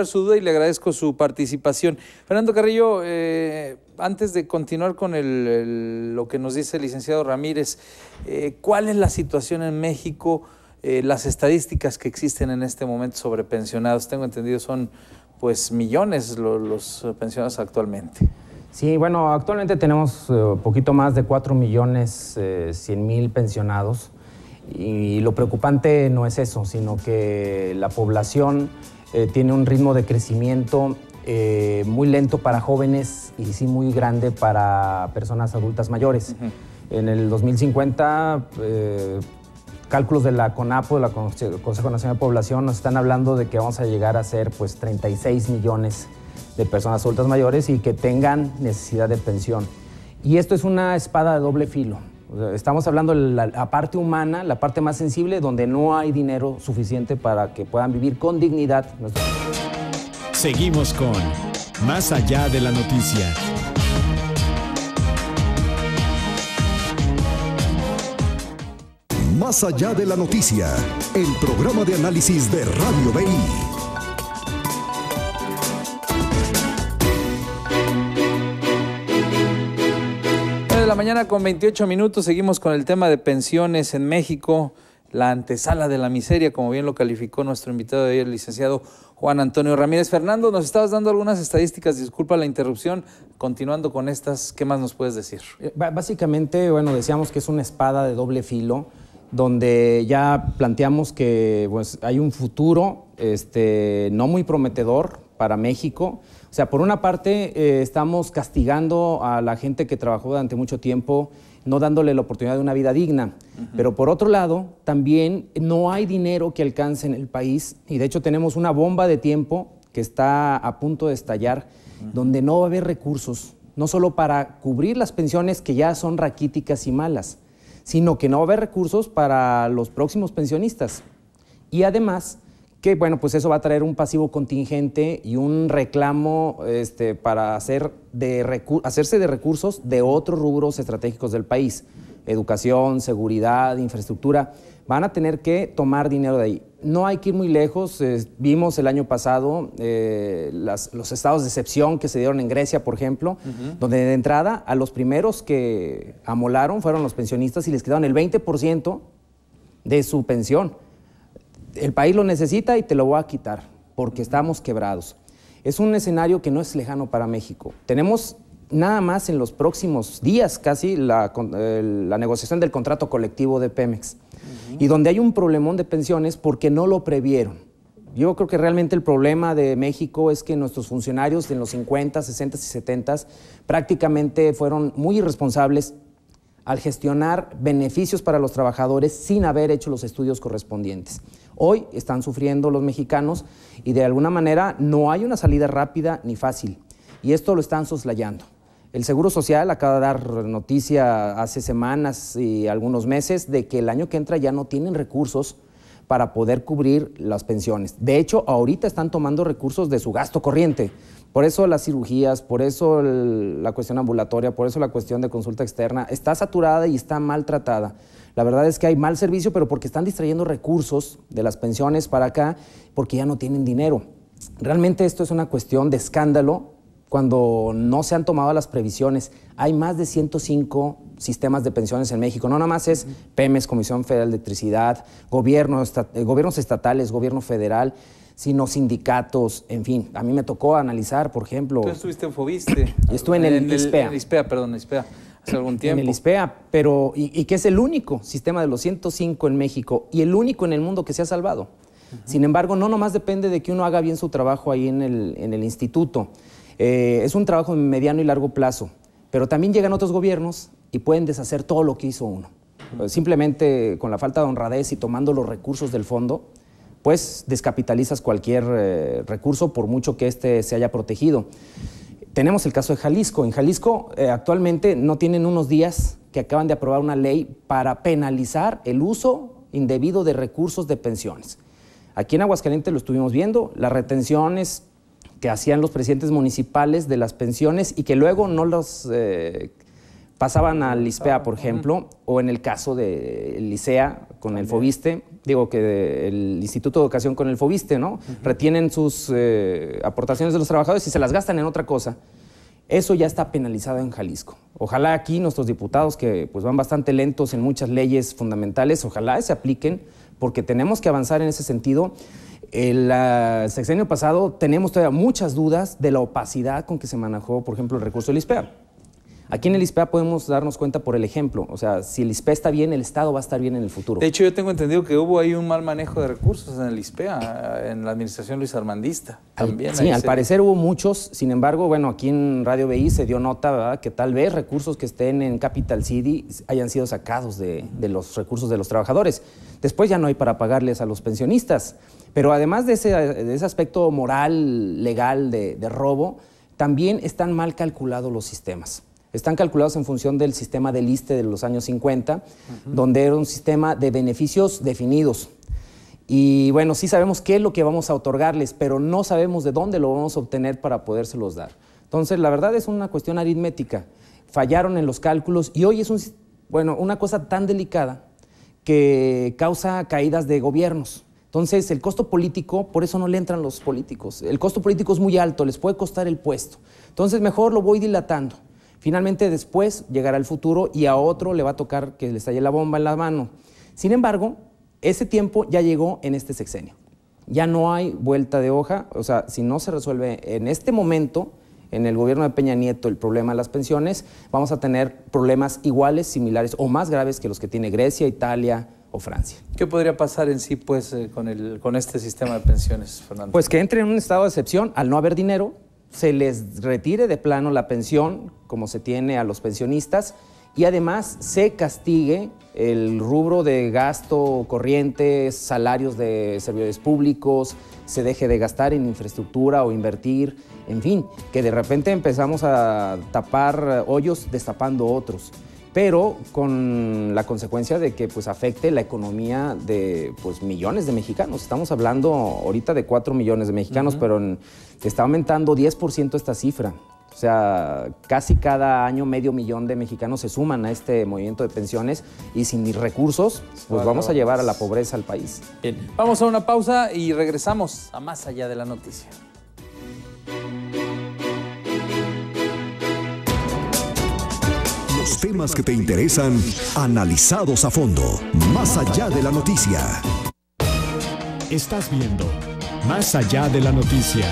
Su duda y le agradezco su participación. Fernando Carrillo, antes de continuar con lo que nos dice el licenciado Ramírez, ¿cuál es la situación en México? Las estadísticas que existen en este momento sobre pensionados, tengo entendido son pues millones los pensionados actualmente. Sí, bueno, actualmente tenemos poquito más de 4.100.000 pensionados y lo preocupante no es eso, sino que la población tiene un ritmo de crecimiento muy lento para jóvenes y sí muy grande para personas adultas mayores. En el 2050, cálculos de la CONAPO, el Consejo Nacional de Población, nos están hablando de que vamos a llegar a ser pues 36 millones de personas adultas mayores y que tengan necesidad de pensión. Y esto es una espada de doble filo. Estamos hablando de la parte humana, la parte más sensible, donde no hay dinero suficiente para que puedan vivir con dignidad. Seguimos con Más Allá de la Noticia. Más Allá de la Noticia, el programa de análisis de Radio BI. De la mañana con 28 minutos, seguimos con el tema de pensiones en México, la antesala de la miseria, como bien lo calificó nuestro invitado de hoy, el licenciado Juan Antonio Ramírez. Fernando, nos estabas dando algunas estadísticas, disculpa la interrupción, continuando con estas, ¿qué más nos puedes decir? Básicamente, bueno, decíamos que es una espada de doble filo, donde ya planteamos que pues, hay un futuro no muy prometedor para México. O sea, por una parte estamos castigando a la gente que trabajó durante mucho tiempo, no dándole la oportunidad de una vida digna. Pero por otro lado, también no hay dinero que alcance en el país y de hecho tenemos una bomba de tiempo que está a punto de estallar, donde no va a haber recursos, no solo para cubrir las pensiones que ya son raquíticas y malas, sino que no va a haber recursos para los próximos pensionistas. Y además que, bueno, pues eso va a traer un pasivo contingente y un reclamo para hacerse de recursos de otros rubros estratégicos del país. Educación, seguridad, infraestructura, van a tener que tomar dinero de ahí. No hay que ir muy lejos, vimos el año pasado los estados de excepción que se dieron en Grecia, por ejemplo, donde de entrada a los primeros que amolaron fueron los pensionistas y les quedaron el 20% de su pensión. El país lo necesita y te lo voy a quitar porque estamos quebrados. Es un escenario que no es lejano para México. Tenemos nada más en los próximos días casi la negociación del contrato colectivo de Pemex y donde hay un problemón de pensiones porque no lo previeron. Yo creo que realmente el problema de México es que nuestros funcionarios en los 50, 60 y 70 prácticamente fueron muy irresponsables al gestionar beneficios para los trabajadores sin haber hecho los estudios correspondientes. Hoy están sufriendo los mexicanos y de alguna manera no hay una salida rápida ni fácil y esto lo están soslayando. El Seguro Social acaba de dar noticia hace semanas y algunos meses de que el año que entra ya no tienen recursos para poder cubrir las pensiones. De hecho, ahorita están tomando recursos de su gasto corriente. Por eso las cirugías, por eso la cuestión ambulatoria, por eso la cuestión de consulta externa está saturada y está maltratada. La verdad es que hay mal servicio, pero porque están distrayendo recursos de las pensiones para acá, porque ya no tienen dinero. Realmente esto es una cuestión de escándalo cuando no se han tomado las previsiones. Hay más de 105 sistemas de pensiones en México. No nada más es Pemex, Comisión Federal de Electricidad, gobiernos estatales, gobierno federal, sino sindicatos, en fin. A mí me tocó analizar, por ejemplo... Tú estuviste en Fobiste. Estuve en el ISPEA. En el ISPEA, perdón, ISPEA, hace algún tiempo. En el ISPEA, pero y que es el único sistema de los 105 en México y el único en el mundo que se ha salvado. Sin embargo, no nomás depende de que uno haga bien su trabajo ahí en el instituto. Es un trabajo de mediano y largo plazo, pero también llegan otros gobiernos y pueden deshacer todo lo que hizo uno. Simplemente con la falta de honradez y tomando los recursos del fondo, pues descapitalizas cualquier recurso por mucho que se haya protegido. Tenemos el caso de Jalisco. En Jalisco actualmente no tienen unos días que acaban de aprobar una ley para penalizar el uso indebido de recursos de pensiones. Aquí en Aguascalientes lo estuvimos viendo, las retenciones que hacían los presidentes municipales de las pensiones y que luego no los pasaban al ISPEA, por ejemplo, o en el caso del Licea con el Fobiste, digo que el Instituto de Educación con el Fobiste, ¿no? Retienen sus aportaciones de los trabajadores y se las gastan en otra cosa. Eso ya está penalizado en Jalisco. Ojalá aquí nuestros diputados, que pues van bastante lentos en muchas leyes fundamentales, ojalá se apliquen, porque tenemos que avanzar en ese sentido. El sexenio pasado tenemos todavía muchas dudas de la opacidad con que se manejó, por ejemplo, el recurso del ISPEA. Aquí en el ISPEA podemos darnos cuenta por el ejemplo. O sea, si el ISPEA está bien, el Estado va a estar bien en el futuro. De hecho, yo tengo entendido que hubo ahí un mal manejo de recursos en el ISPEA, en la administración Luis Armandista. También sí, al parecer hubo muchos. Sin embargo, bueno, aquí en Radio BI se dio nota, ¿verdad?, que tal vez recursos que estén en Capital City hayan sido sacados de los recursos de los trabajadores. Después ya no hay para pagarles a los pensionistas. Pero además de ese aspecto moral, legal, de robo, también están mal calculados los sistemas. Están calculados en función del sistema del ISSSTE de los años 50, donde era un sistema de beneficios definidos. Y bueno, sí sabemos qué es lo que vamos a otorgarles, pero no sabemos de dónde lo vamos a obtener para podérselos dar. Entonces, la verdad es una cuestión aritmética. Fallaron en los cálculos y hoy es una cosa tan delicada que causa caídas de gobiernos. Entonces, el costo político, por eso no le entran los políticos. El costo político es muy alto, les puede costar el puesto. Entonces, mejor lo voy dilatando. Finalmente, después llegará el futuro y a otro le va a tocar que le estalle la bomba en la mano. Sin embargo, ese tiempo ya llegó en este sexenio. Ya no hay vuelta de hoja. O sea, si no se resuelve en este momento, en el gobierno de Peña Nieto, el problema de las pensiones, vamos a tener problemas iguales, similares o más graves que los que tiene Grecia, Italia o Francia. ¿Qué podría pasar en sí, pues, con este sistema de pensiones, Fernando? Pues que entre en un estado de excepción al no haber dinero, se les retire de plano la pensión, como se tiene a los pensionistas, y además se castigue el rubro de gasto corriente, salarios de servidores públicos, se deje de gastar en infraestructura o invertir, en fin, que de repente empezamos a tapar hoyos destapando otros, pero con la consecuencia de que pues afecte la economía de pues millones de mexicanos. Estamos hablando ahorita de 4 millones de mexicanos, pero está aumentando 10% esta cifra. O sea, casi cada año 500,000 de mexicanos se suman a este movimiento de pensiones y sin recursos, pues vamos a llevar a la pobreza al país. Bien, vamos a una pausa y regresamos a Más Allá de la Noticia. Los temas que te interesan, analizados a fondo, más allá de la noticia. Estás viendo Más Allá de la Noticia.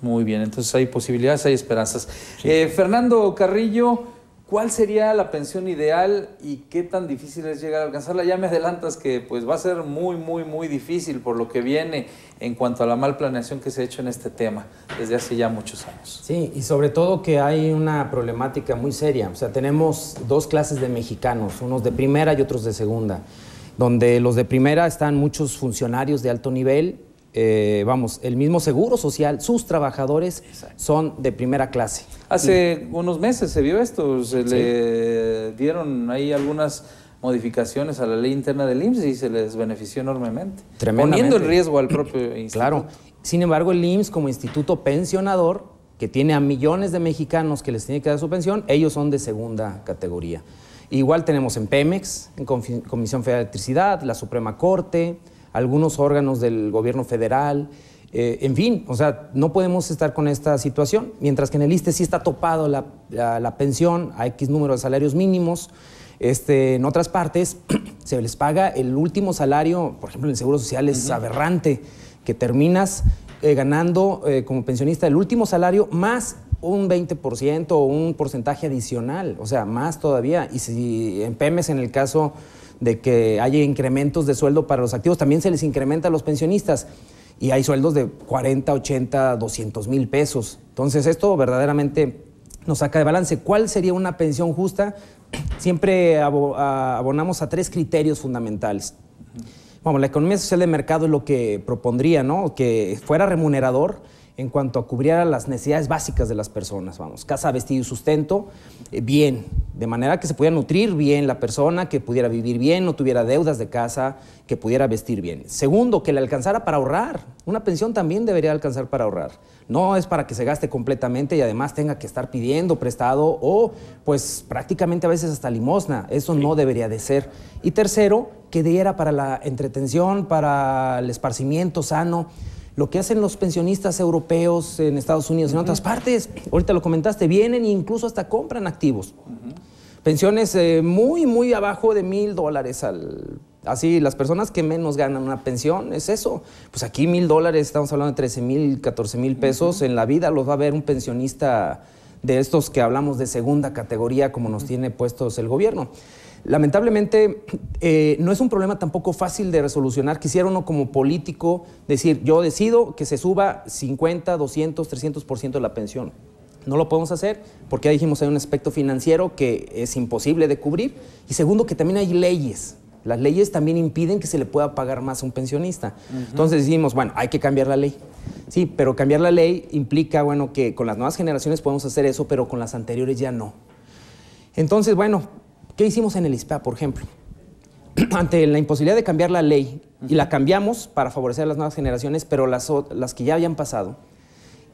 Muy bien, entonces hay posibilidades, hay esperanzas. Sí. Fernando Carrillo, ¿cuál sería la pensión ideal y qué tan difícil es llegar a alcanzarla? Ya me adelantas que pues va a ser muy difícil por lo que viene en cuanto a la mal planeación que se ha hecho en este tema desde hace ya muchos años. Sí, y sobre todo que hay una problemática muy seria. O sea, tenemos dos clases de mexicanos, unos de primera y otros de segunda, donde los de primera están muchos funcionarios de alto nivel. El mismo Seguro Social, sus trabajadores son de primera clase. Hace unos meses se vio esto, le dieron ahí algunas modificaciones a la ley interna del IMSS y se les benefició enormemente, poniendo en riesgo al propio instituto. Claro, sin embargo el IMSS como instituto pensionador, que tiene a millones de mexicanos que les tiene que dar su pensión, ellos son de segunda categoría. Igual tenemos en Pemex, en Comisión Federal de Electricidad, la Suprema Corte, algunos órganos del gobierno federal, en fin, o sea, no podemos estar con esta situación, mientras que en el ISSSTE sí está topado la pensión a X número de salarios mínimos. En otras partes se les paga el último salario, por ejemplo en el Seguro Social es aberrante, que terminas ganando como pensionista el último salario más un 20% o un porcentaje adicional, o sea, más todavía. Y si en Pemex, en el caso de que haya incrementos de sueldo para los activos, también se les incrementa a los pensionistas. Y hay sueldos de 40, 80, 200 mil pesos. Entonces, esto verdaderamente nos saca de balance. ¿Cuál sería una pensión justa? Siempre abonamos a 3 criterios fundamentales. Bueno, la economía social de mercado es lo que propondría, ¿no? Que fuera remunerador en cuanto a cubrir a las necesidades básicas de las personas, vamos, casa, vestido y sustento, bien, de manera que se pudiera nutrir bien la persona, que pudiera vivir bien, no tuviera deudas de casa, que pudiera vestir bien. Segundo, que le alcanzara para ahorrar. Una pensión también debería alcanzar para ahorrar. No es para que se gaste completamente y además tenga que estar pidiendo prestado o pues prácticamente a veces hasta limosna. Eso no debería de ser. Y tercero, que diera para la entretención, para el esparcimiento sano. Lo que hacen los pensionistas europeos en Estados Unidos y en otras partes, ahorita lo comentaste, vienen e incluso hasta compran activos. Pensiones muy abajo de $1,000 Así, las personas que menos ganan una pensión, es eso. Pues aquí $1,000, estamos hablando de 13,000, 14,000 pesos. En la vida los va a ver un pensionista de estos que hablamos de segunda categoría, como nos tiene puestos el gobierno. Lamentablemente, no es un problema tampoco fácil de resolucionar. Quisiera uno como político decir, yo decido que se suba 50, 200, 300% de la pensión. No lo podemos hacer porque ya dijimos hay un aspecto financiero que es imposible de cubrir. Y segundo, que también hay leyes. Las leyes también impiden que se le pueda pagar más a un pensionista. Entonces decimos, bueno, hay que cambiar la ley. Sí, pero cambiar la ley implica, bueno, que con las nuevas generaciones podemos hacer eso, pero con las anteriores ya no. Entonces, bueno, ¿qué hicimos en el ISPEA, por ejemplo? Ante la imposibilidad de cambiar la ley, y la cambiamos para favorecer a las nuevas generaciones, pero las que ya habían pasado,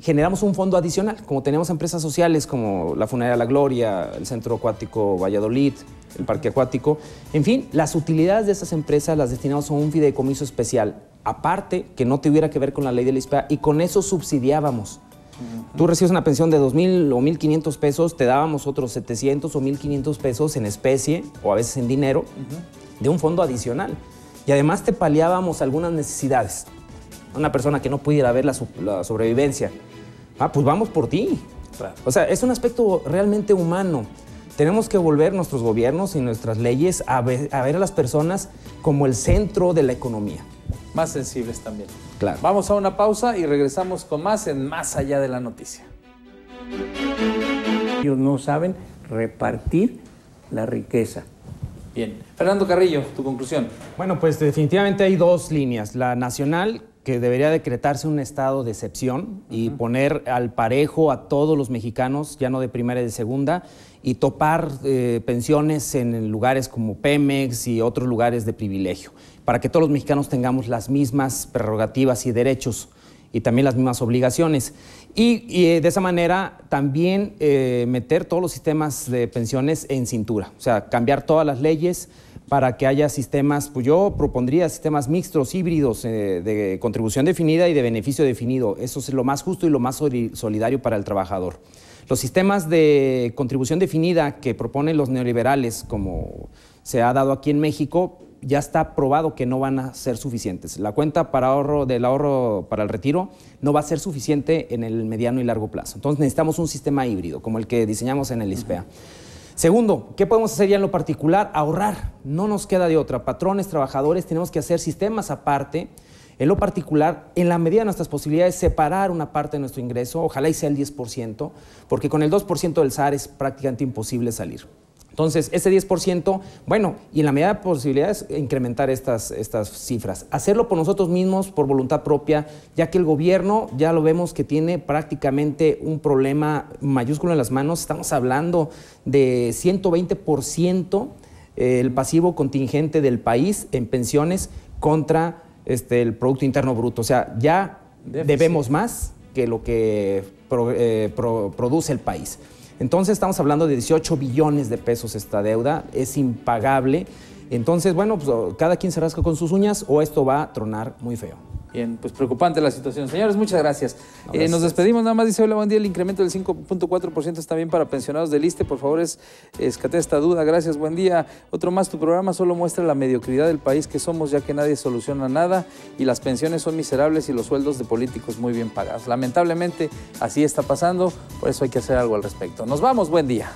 generamos un fondo adicional, como tenemos empresas sociales como la Funeraria La Gloria, el Centro Acuático Valladolid, el Parque Acuático. En fin, las utilidades de esas empresas las destinamos a un fideicomiso especial, aparte que no tuviera que ver con la ley del ISPEA, y con eso subsidiábamos. Tú recibes una pensión de 2,000 o 1,500 pesos, te dábamos otros 700 o 1,500 pesos en especie o a veces en dinero de un fondo adicional. Y además te paliábamos algunas necesidades. Una persona que no pudiera ver la sobrevivencia. Pues vamos por ti. Claro. O sea, es un aspecto realmente humano. Tenemos que volver nuestros gobiernos y nuestras leyes a ver a las personas como el centro de la economía. Más sensibles también. Claro. Vamos a una pausa y regresamos con más en Más Allá de la Noticia. Ellos no saben repartir la riqueza. Bien. Fernando Carrillo, tu conclusión. Bueno, pues definitivamente hay dos líneas. La nacional, que debería decretarse un estado de excepción y poner al parejo a todos los mexicanos, ya no de primera y de segunda, y topar pensiones en lugares como Pemex y otros lugares de privilegio, para que todos los mexicanos tengamos las mismas prerrogativas y derechos y también las mismas obligaciones. Y de esa manera también meter todos los sistemas de pensiones en cintura, o sea, cambiar todas las leyes para que haya sistemas, pues yo propondría sistemas mixtos, híbridos, de contribución definida y de beneficio definido. Eso es lo más justo y lo más solidario para el trabajador. Los sistemas de contribución definida que proponen los neoliberales, como se ha dado aquí en México, ya está probado que no van a ser suficientes. La cuenta del ahorro para el retiro no va a ser suficiente en el mediano y largo plazo. Entonces necesitamos un sistema híbrido, como el que diseñamos en el ISPEA. Segundo, ¿qué podemos hacer ya en lo particular? Ahorrar. No nos queda de otra. Patrones, trabajadores, tenemos que hacer sistemas aparte. En lo particular, en la medida de nuestras posibilidades, separar una parte de nuestro ingreso, ojalá y sea el 10%, porque con el 2% del SAR es prácticamente imposible salir. Entonces, ese 10%, bueno, y en la medida de posibilidades, incrementar estas cifras. Hacerlo por nosotros mismos, por voluntad propia, ya que el gobierno, ya lo vemos que tiene prácticamente un problema mayúsculo en las manos. Estamos hablando de 120% el pasivo contingente del país en pensiones contra el Producto Interno Bruto. O sea, ya debemos más que lo que produce el país. Entonces estamos hablando de 18 billones de pesos esta deuda, es impagable. Entonces, bueno, pues cada quien se rasca con sus uñas o esto va a tronar muy feo. Bien, pues preocupante la situación. Señores, muchas gracias. Gracias. Nos despedimos, nada más dice, hola, buen día, el incremento del 5.4% está bien para pensionados del ISSSTE, por favor, escate esta duda, gracias, buen día. Otro más, tu programa solo muestra la mediocridad del país que somos, ya que nadie soluciona nada y las pensiones son miserables y los sueldos de políticos muy bien pagados. Lamentablemente, así está pasando, por eso hay que hacer algo al respecto. Nos vamos, buen día.